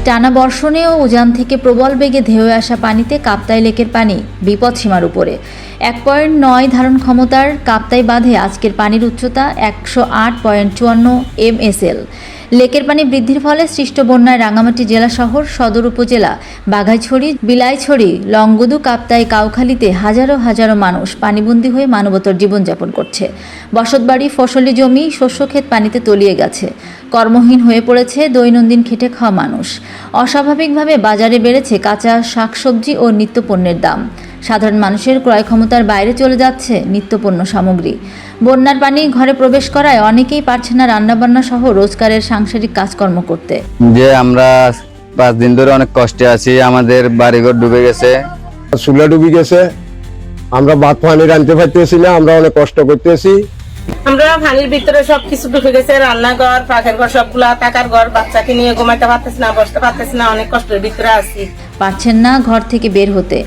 টানা বর্ষণে ও উজান থেকে প্রবল বেগে ধেয়ে আসা পানিতে কাপ্তাই লেকের পানি বিপদসীমার উপরে। 1.9 ধারণ ক্ষমতার কাপ্তাই বাঁধে আজকের পানির উচ্চতা 108.54 MSL। লেকের পানি বৃদ্ধির ফলে সৃষ্ট বন্যায় রাঙ্গামাটি জেলা শহর, সদর উপজেলা, বাঘাইছড়ি, বিলাইছড়ি, লংগদু, কাপ্তাই, কাউখালীতে হাজারো হাজারো মানুষ পানিবন্দী হয়ে মানবতর জীবনযাপন করছে। বসতবাড়ি, ফসলি জমি, শস্যক্ষেত পানিতে তলিয়ে গেছে। কর্মহীন হয়ে পড়েছে দৈনন্দিন খেটে খাওয়া মানুষ। অস্বাভাবিকভাবে বাজারে বেড়েছে কাঁচা শাকসবজি ও নিত্যপণ্যের দাম। সাধারণ মানুষের ক্রয় ক্ষমতার বাইরে চলে যাচ্ছে নিত্যপণ্য সামগ্রী। বন্যার পানি ঘরে প্রবেশ করায় অনেকেই পারছে না রান্নাবান্না সহ রোজগারের সাংসারিক কাজকর্ম করতে। যে আমরা 5 দিন ধরে অনেক কষ্টে আছি, আমাদের বাড়িঘর ডুবে গেছে, চুলা ডুবে গেছে, আমরা ভাত পানি রাঁধতে পারতেছি না, আমরা অনেক কষ্ট করতেছি। আমরা পানির ভিতরে সবকিছু ঢুকে গেছে, রান্নাঘর, পাখের ঘর, সবগুলা টাকার ঘর, বাচ্চাকে নিয়ে ঘুমাইতে পারতেছি না, বসতে পারতেছি না, অনেক কষ্টের ভিতরে আছি। পারছেন না ঘর থেকে বের হতে।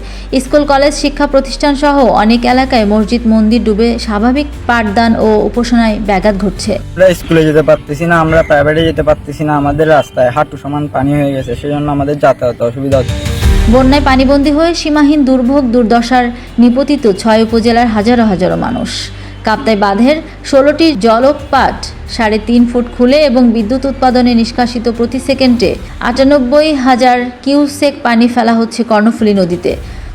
স্কুল, কলেজ, শিক্ষা প্রতিষ্ঠান সহ অনেক এলাকায় মসজিদ, মন্দির ডুবে স্বাভাবিক পাঠদান ও উপাসনায় ব্যাঘাত ঘটছে। আমরা স্কুলে যেতে পারতেছি না, আমরা প্রাইভেটে যেতে পারতেছি না, আমাদের রাস্তায় হাঁটু সমান পানি হয়ে গেছে, সেজন্য আমাদের যাতায়াতে অসুবিধা হচ্ছে। বন্যায় পানিবন্দী হয়ে সীমাহীন দুর্ভোগ দুর্দশার নিপতিত 6 উপজেলার হাজারো হাজারো মানুষ। কাপ্তাই বাঁধের 16টি জলপাট 3.5 ফুট খুলে এবং বিদ্যুৎ উৎপাদনে নিষ্কাশিত প্রতি সেকেন্ডে 98,000 কিউসেক পানি ফেলা হচ্ছে কর্ণফুলী নদীতে।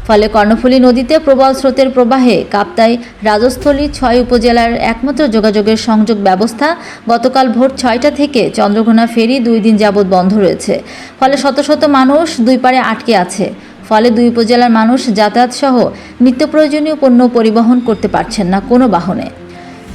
ফলে কর্ণফুলী নদীতে প্রবল স্রোতের প্রবাহে কাপ্তাই রাজস্থলী 6 উপজেলার একমাত্র যোগাযোগের সংযোগ ব্যবস্থা গতকাল ভোর 6টা থেকে চন্দ্রঘোনা ফেরি 2 দিন যাবৎ বন্ধ রয়েছে। ফলে শত শত মানুষ দুই পারে আটকে আছে। ফলে 2 উপজেলার মানুষ যাতায়াত সহ নিত্য প্রয়োজনীয় পণ্য পরিবহন করতে পারছেন না কোনো বাহনে।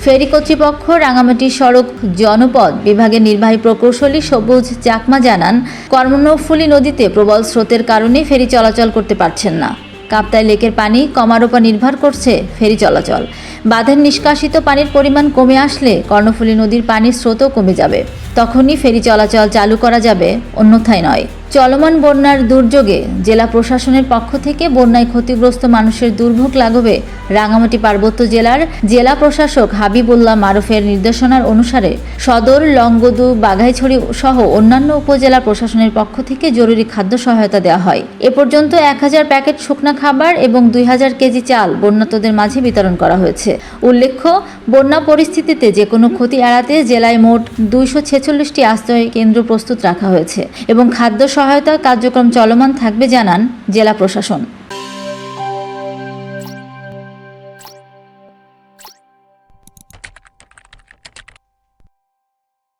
ফেরি কর্তৃপক্ষ রাঙ্গামাটি সড়ক জনপদ বিভাগের নির্বাহী প্রকৌশলী সবুজ চাকমা জানান, কর্ণফুলী নদীতে প্রবল স্রোতের কারণে ফেরি চলাচল করতে পারছেন না। কাপ্তাই লেকের পানি কমার উপর নির্ভর করছে ফেরি চলাচল। বাঁধের নিষ্কাশিত পানির পরিমাণ কমে আসলে কর্ণফুলী নদীর পানির স্রোতও কমে যাবে, তখনই ফেরি চলাচল চালু করা যাবে, অন্যথায় নয়। চলমান বন্যার দুর্যোগে জেলা প্রশাসনের পক্ষ থেকে বন্যায় ক্ষতিগ্রস্ত মানুষের দুর্ভোগ লাঘবে রাঙ্গামাটি পার্বত্য জেলার জেলা প্রশাসক হাবিবুল্লাহ মারুফের নির্দেশনার অনুসারে সদর, লংগদু, বাঘাইছড়ি সহ অন্যান্য উপজেলা প্রশাসনের পক্ষ থেকে জরুরি খাদ্য সহায়তা দেওয়া হয়। এ পর্যন্ত 1000 প্যাকেট শুকনা খাবার এবং 2000 কেজি চাল বন্যার্তদের মাঝে বিতরণ করা হয়েছে। উল্লেখ্য, বন্যা পরিস্থিতিতে যে কোনো ক্ষতি এড়াতে জেলায় মোট 246টি আশ্রয় কেন্দ্র প্রস্তুত রাখা হয়েছে এবং খাদ্য সহায়তা কার্যক্রম চলমান থাকবে জানান জেলা প্রশাসন।